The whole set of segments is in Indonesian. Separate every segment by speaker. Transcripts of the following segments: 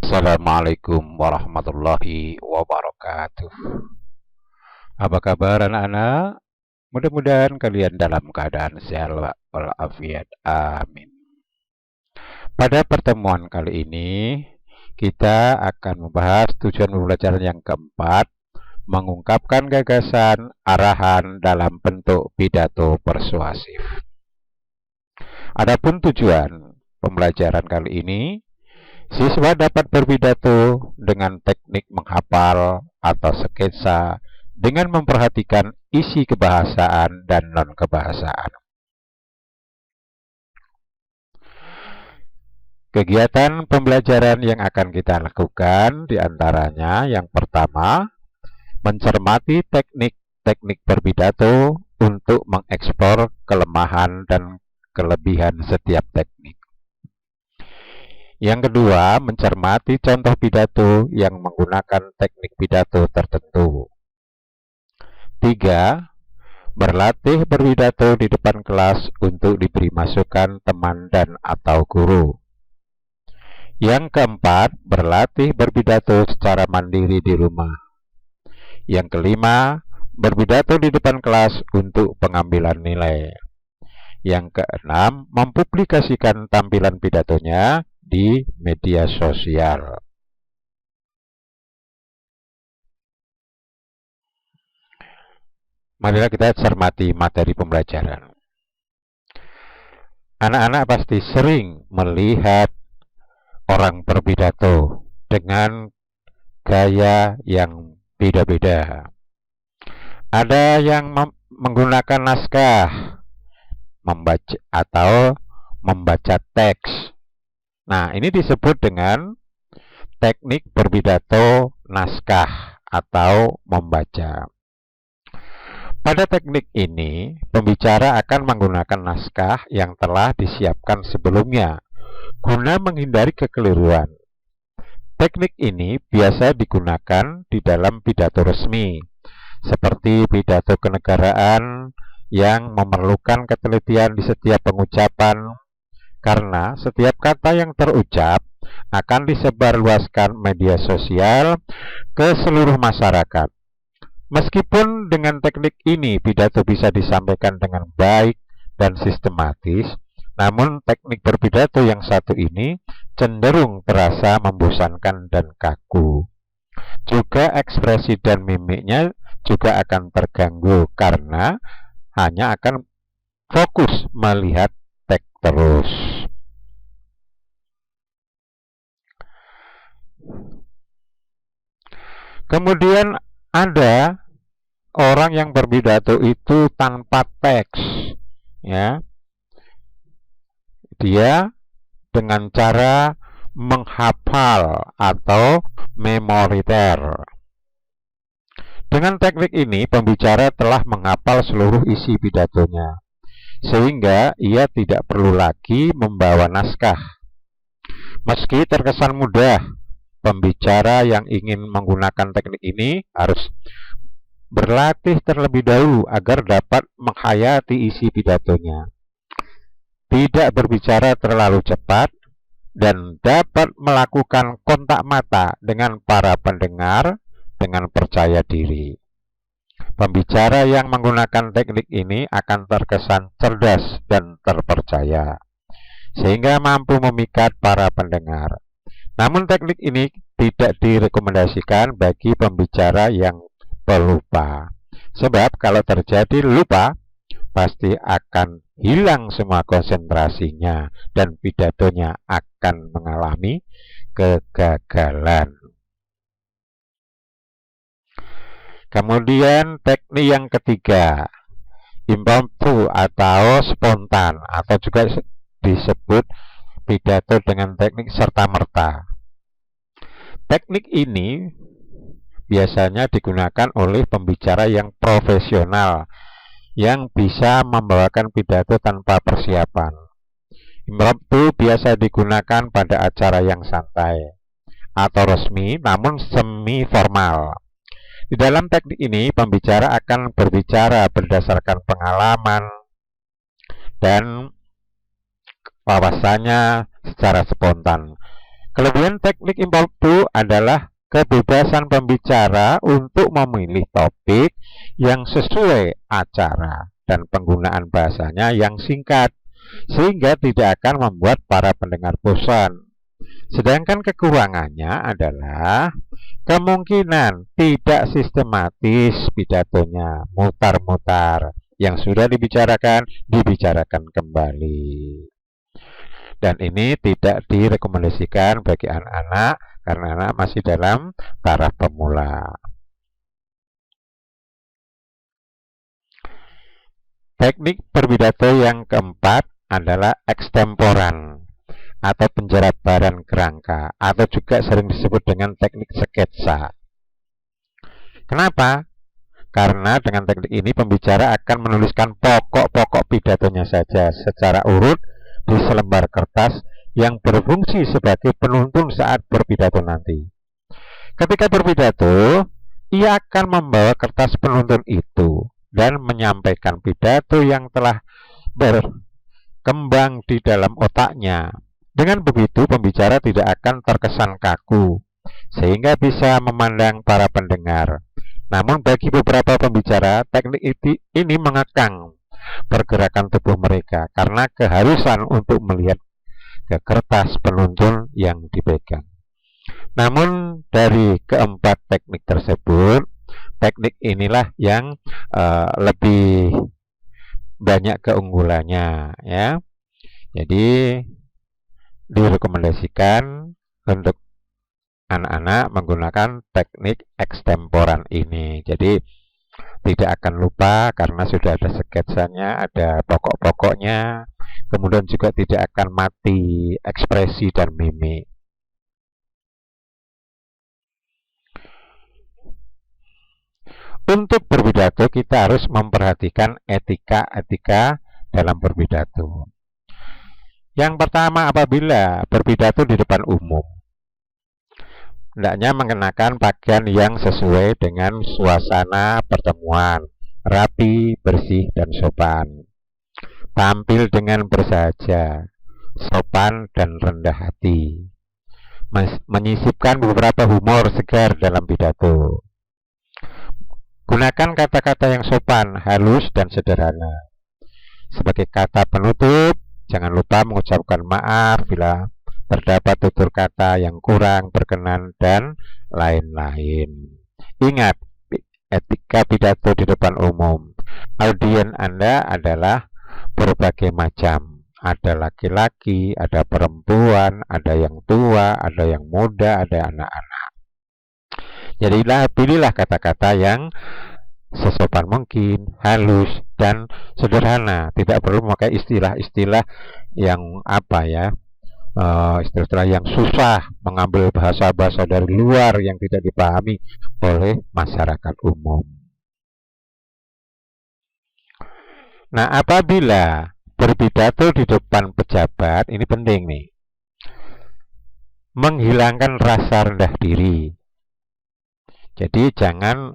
Speaker 1: Assalamualaikum warahmatullahi wabarakatuh. Apa kabar anak-anak? Mudah-mudahan kalian dalam keadaan sehat walafiat. Amin. Pada pertemuan kali ini, kita akan membahas tujuan pembelajaran yang keempat, mengungkapkan gagasan arahan dalam bentuk pidato persuasif. Adapun tujuan pembelajaran kali ini, siswa dapat berpidato dengan teknik menghafal atau sketsa dengan memperhatikan isi kebahasaan dan non-kebahasaan. Kegiatan pembelajaran yang akan kita lakukan diantaranya yang pertama, mencermati teknik-teknik berpidato untuk mengeksplor kelemahan dan kelebihan setiap teknik. Yang kedua, mencermati contoh pidato yang menggunakan teknik pidato tertentu. 3. Berlatih berpidato di depan kelas untuk diberi masukan teman dan atau guru. Yang keempat, berlatih berpidato secara mandiri di rumah. Yang kelima, berpidato di depan kelas untuk pengambilan nilai. Yang keenam, mempublikasikan tampilan pidatonya di media sosial. Marilah kita cermati materi pembelajaran. Anak-anak pasti sering melihat orang berpidato dengan gaya yang beda-beda. Ada yang menggunakan naskah, membaca atau membaca teks. Nah, ini disebut dengan teknik berpidato naskah atau membaca. Pada teknik ini, pembicara akan menggunakan naskah yang telah disiapkan sebelumnya guna menghindari kekeliruan. Teknik ini biasa digunakan di dalam pidato resmi, seperti pidato kenegaraan yang memerlukan ketelitian di setiap pengucapan, karena setiap kata yang terucap akan disebarluaskan media sosial ke seluruh masyarakat. Meskipun dengan teknik ini pidato bisa disampaikan dengan baik dan sistematis, namun teknik berpidato yang satu ini cenderung terasa membosankan dan kaku. Juga ekspresi dan mimiknya juga akan terganggu karena hanya akan fokus melihat teks terus. Kemudian ada orang yang berpidato itu tanpa teks, ya. Dia dengan cara menghafal atau memoriter. Dengan teknik ini, pembicara telah menghafal seluruh isi pidatonya, sehingga ia tidak perlu lagi membawa naskah. Meski terkesan mudah, pembicara yang ingin menggunakan teknik ini harus berlatih terlebih dahulu agar dapat menghayati isi pidatonya, tidak berbicara terlalu cepat, dan dapat melakukan kontak mata dengan para pendengar dengan percaya diri. Pembicara yang menggunakan teknik ini akan terkesan cerdas dan terpercaya, sehingga mampu memikat para pendengar. Namun teknik ini tidak direkomendasikan bagi pembicara yang pelupa. Sebab kalau terjadi lupa, pasti akan hilang semua konsentrasinya dan pidatonya akan mengalami kegagalan. Kemudian teknik yang ketiga, impromptu atau spontan, atau juga disebut pidato dengan teknik serta-merta. Teknik ini biasanya digunakan oleh pembicara yang profesional yang bisa membawakan pidato tanpa persiapan. Impromptu biasa digunakan pada acara yang santai atau resmi namun semi formal. Di dalam teknik ini, pembicara akan berbicara berdasarkan pengalaman dan wawasannya secara spontan. Kelebihan teknik impromptu adalah kebebasan pembicara untuk memilih topik yang sesuai acara dan penggunaan bahasanya yang singkat, sehingga tidak akan membuat para pendengar bosan. Sedangkan kekurangannya adalah kemungkinan tidak sistematis pidatonya, mutar-mutar, yang sudah dibicarakan kembali. Dan ini tidak direkomendasikan bagi anak-anak karena anak masih dalam taraf pemula. Teknik berpidato yang keempat adalah ekstemporan atau penjabaran kerangka, atau juga sering disebut dengan teknik sketsa. Kenapa? Karena dengan teknik ini pembicara akan menuliskan pokok-pokok pidatonya saja secara urut di selembar kertas yang berfungsi sebagai penuntun saat berpidato nanti. Ketika berpidato, ia akan membawa kertas penuntun itu dan menyampaikan pidato yang telah berkembang di dalam otaknya. Dengan begitu, pembicara tidak akan terkesan kaku, sehingga bisa memandang para pendengar. Namun bagi beberapa pembicara, teknik ini mengekang pergerakan tubuh mereka karena keharusan untuk melihat ke kertas penuntun yang dipegang. Namun dari keempat teknik tersebut, teknik inilah yang lebih banyak keunggulannya, ya. Jadi direkomendasikan untuk anak-anak menggunakan teknik ekstemporan ini. Jadi tidak akan lupa karena sudah ada sketsanya, ada pokok-pokoknya, kemudian juga tidak akan mati ekspresi dan mimik. Untuk berpidato kita harus memperhatikan etika-etika dalam berpidato. Yang pertama, apabila berpidato di depan umum, hendaknya mengenakan pakaian yang sesuai dengan suasana pertemuan, rapi, bersih, dan sopan. Tampil dengan bersahaja, sopan, dan rendah hati. Menyisipkan beberapa humor segar dalam pidato. Gunakan kata-kata yang sopan, halus, dan sederhana. Sebagai kata penutup, jangan lupa mengucapkan maaf bila terdapat tutur kata yang kurang berkenan dan lain-lain. Ingat, etika pidato di depan umum. Audien Anda adalah berbagai macam. Ada laki-laki, ada perempuan, ada yang tua, ada yang muda, ada anak-anak. Jadilah pilihlah kata-kata yang sesopan mungkin, halus, dan sederhana. Tidak perlu memakai istilah-istilah yang istilah yang susah, mengambil bahasa-bahasa dari luar yang tidak dipahami oleh masyarakat umum. Nah, apabila berpidato di depan pejabat, ini penting nih, menghilangkan rasa rendah diri. Jadi jangan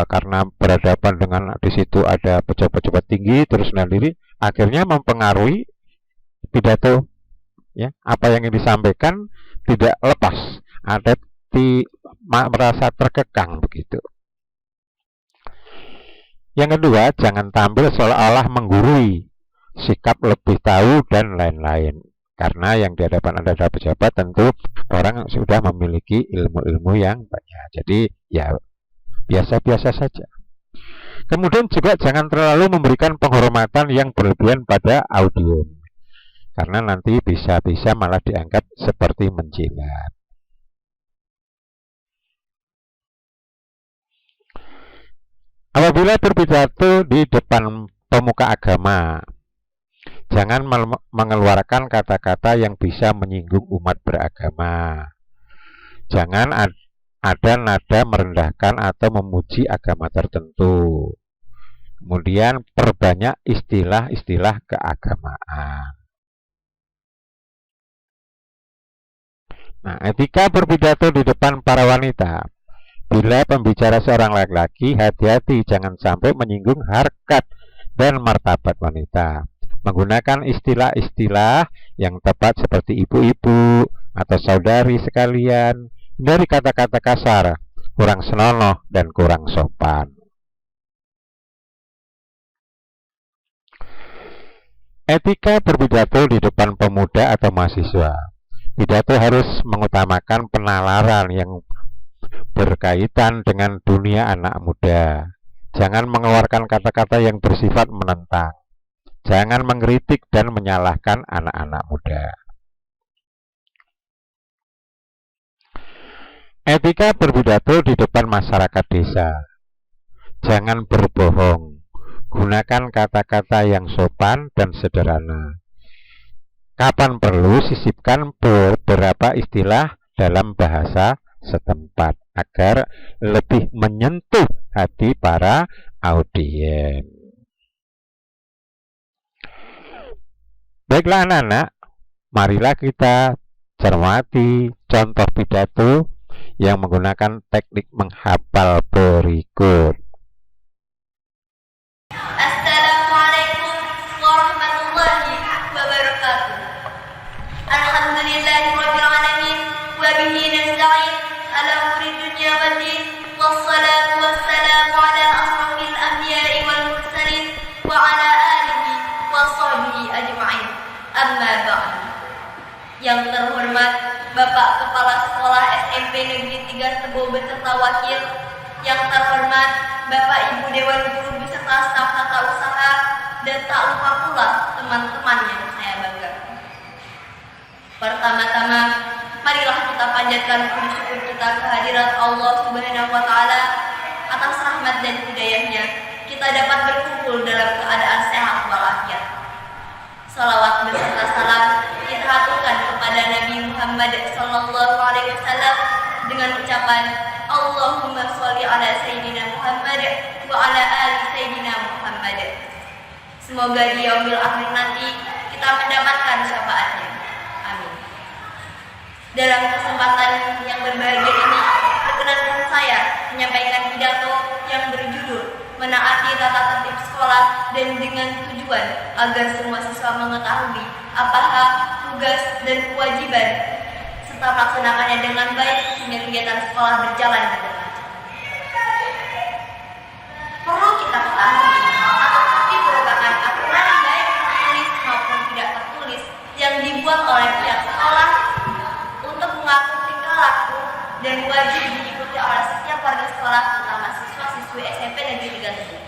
Speaker 1: karena berhadapan dengan di situ ada pejabat-pejabat tinggi terus rendah diri, akhirnya mempengaruhi pidato. Ya, apa yang disampaikan tidak lepas, ada merasa terkekang begitu. Yang kedua, jangan tampil seolah-olah menggurui, sikap lebih tahu dan lain-lain. Karena yang di hadapan Anda adalah pejabat, tentu orang yang sudah memiliki ilmu-ilmu yang banyak. Jadi ya biasa-biasa saja. Kemudian juga jangan terlalu memberikan penghormatan yang berlebihan pada audiens, karena nanti bisa-bisa malah dianggap seperti menjilat. Apabila berpidato di depan pemuka agama, jangan mengeluarkan kata-kata yang bisa menyinggung umat beragama. Jangan ada nada merendahkan atau memuji agama tertentu. Kemudian perbanyak istilah-istilah keagamaan. Nah, etika berpidato di depan para wanita. Bila pembicara seorang laki-laki, hati-hati jangan sampai menyinggung harkat dan martabat wanita. Menggunakan istilah-istilah yang tepat seperti ibu-ibu, atau saudari sekalian, hindari kata-kata kasar, kurang senonoh, dan kurang sopan. Etika berpidato di depan pemuda atau mahasiswa. Pidato harus mengutamakan penalaran yang berkaitan dengan dunia anak muda. Jangan mengeluarkan kata-kata yang bersifat menentang. Jangan mengkritik dan menyalahkan anak-anak muda. Etika berpidato di depan masyarakat desa. Jangan berbohong. Gunakan kata-kata yang sopan dan sederhana. Kapan perlu, sisipkan beberapa istilah dalam bahasa setempat agar lebih menyentuh hati para audiens. Baiklah anak-anak, marilah kita cermati contoh pidato yang menggunakan teknik menghafal berikut.
Speaker 2: Assalamualaikum warahmatullahi wabarakatuh. Alhamdulillahirabbil alamin wa bihi nasta'in ala umuri dunya waddin wassalatu wassalamu ala asrofil anbiya'i wal mursalin wa ala alihi wa sahbihi ajma'in. Amma ba'd. Yang terhormat Bapak Kepala Sekolah SMP Negeri 3 Tebo beserta wakil, yang terhormat Bapak Ibu Dewan Guru beserta staf tata usaha, dan tak lupa pula teman-teman yang saya banggakan. Pertama-tama, marilah kita panjatkan puji syukur kita kehadirat Allah Subhanahu wa Ta'ala atas rahmat dan hidayahnya kita dapat berkumpul dalam keadaan sehat walafiat. Salawat beserta salam kita haturkan kepada Nabi Muhammad sallallahu alaihi wasallam dengan ucapan Allahumma sholli ala sayyidina Muhammad wa ala ali sayyidina Muhammad. Semoga di yaumil akhir nanti kita mendapatkan syafaatnya. Amin. Dalam kesempatan yang berbahagia ini, perkenankan saya menyampaikan pidato yang berjudul Menaati Tata Tertib Sekolah, dan dengan tujuan agar semua siswa mengetahui apa hak, tugas, dan kewajiban serta melaksanakannya dengan baik sehingga kegiatan sekolah berjalan dengan lancar. Perlu kita ketahui, tata tertib merupakan aturan baik tertulis maupun tidak tertulis yang dibuat oleh pihak sekolah untuk mengatur tingkah laku dan wajib diikuti oleh setiap warga sekolah, terutama siswa-siswi SMP Negeri 3 Tebo.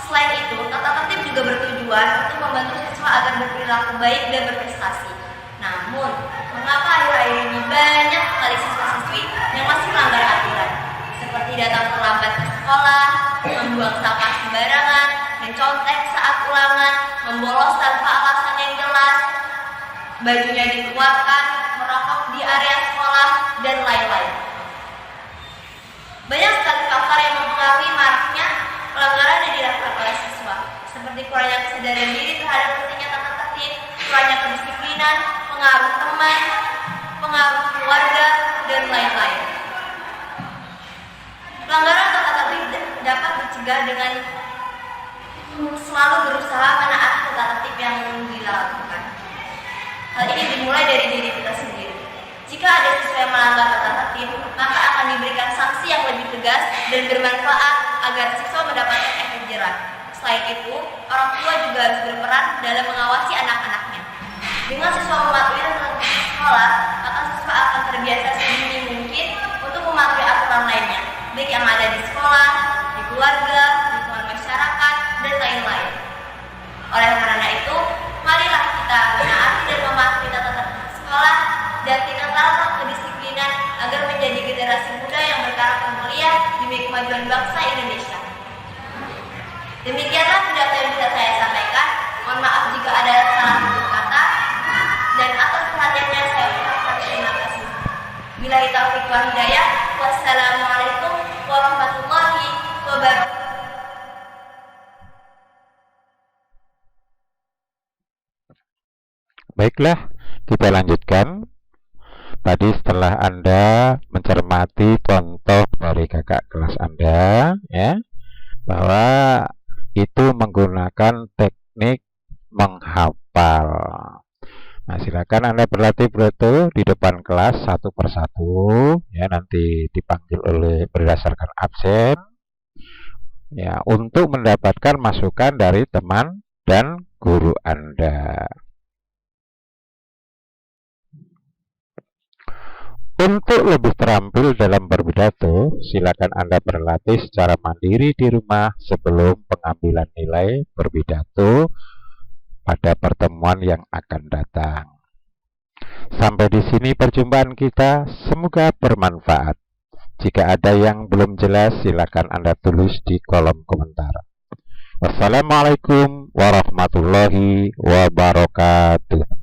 Speaker 2: Selain itu, tata tertib juga bertujuan untuk membantu siswa agar berperilaku baik dan berprestasi. Namun, mengapa akhir-akhir ini banyak sekali siswa-siswi yang masih melanggar aturan, seperti datang terlambat ke sekolah, membuang sampah sembarangan, mencontek saat ulangan, membolos tanpa alasan yang jelas, bajunya dikeluarkan, merokok di area sekolah, dan lain-lain. Banyak sekali faktor yang mempengaruhi maraknya pelanggaran yang dilakukan oleh siswa, seperti kurangnya kesadaran diri terhadap pentingnya tata tertib, kurangnya kedisiplinan, pengaruh teman, pengaruh keluarga, dan lain-lain. Pelanggaran tata tertib dapat dicegah dengan selalu berusaha menaati tata tertib yang dilakukan. Hal ini dimulai dari diri kita sendiri. Jika ada siswa yang melanggar tata tertib, maka akan diberikan sanksi yang lebih tegas dan bermanfaat agar siswa mendapatkan efek jerah. Selain itu, orang tua juga harus berperan dalam mengawasi anak-anaknya. Dengan siswa mematuhi tata tertib sekolah, maka siswa akan terbiasa sedini mungkin untuk mematuhi aturan lainnya, baik yang ada di sekolah, di keluarga, lingkungan masyarakat, dan lain-lain. Oleh karena itu, marilah kita menaati dan mematuhi tata tertib sekolah dan tingkatkan kedisiplinan agar menjadi generasi muda yang berkarakter mulia demi kemajuan bangsa Indonesia. Demikianlah pidato yang bisa saya sampaikan. Mohon maaf jika ada salah tutur kata, dan atas perhatiannya saya ucapkan terima kasih. Billahi taufiq wal hidayah. Wassalamualaikum warahmatullahi wabarakatuh.
Speaker 1: Baiklah, kita lanjutkan. Tadi setelah Anda mencermati contoh dari kakak kelas Anda, ya, bahwa itu menggunakan teknik menghafal. Nah, silakan Anda berlatih di depan kelas satu persatu, ya, nanti dipanggil berdasarkan absen, ya, untuk mendapatkan masukan dari teman dan guru Anda. Untuk lebih terampil dalam berpidato, silakan Anda berlatih secara mandiri di rumah sebelum pengambilan nilai berpidato pada pertemuan yang akan datang. Sampai di sini perjumpaan kita, semoga bermanfaat. Jika ada yang belum jelas, silakan Anda tulis di kolom komentar. Wassalamualaikum warahmatullahi wabarakatuh.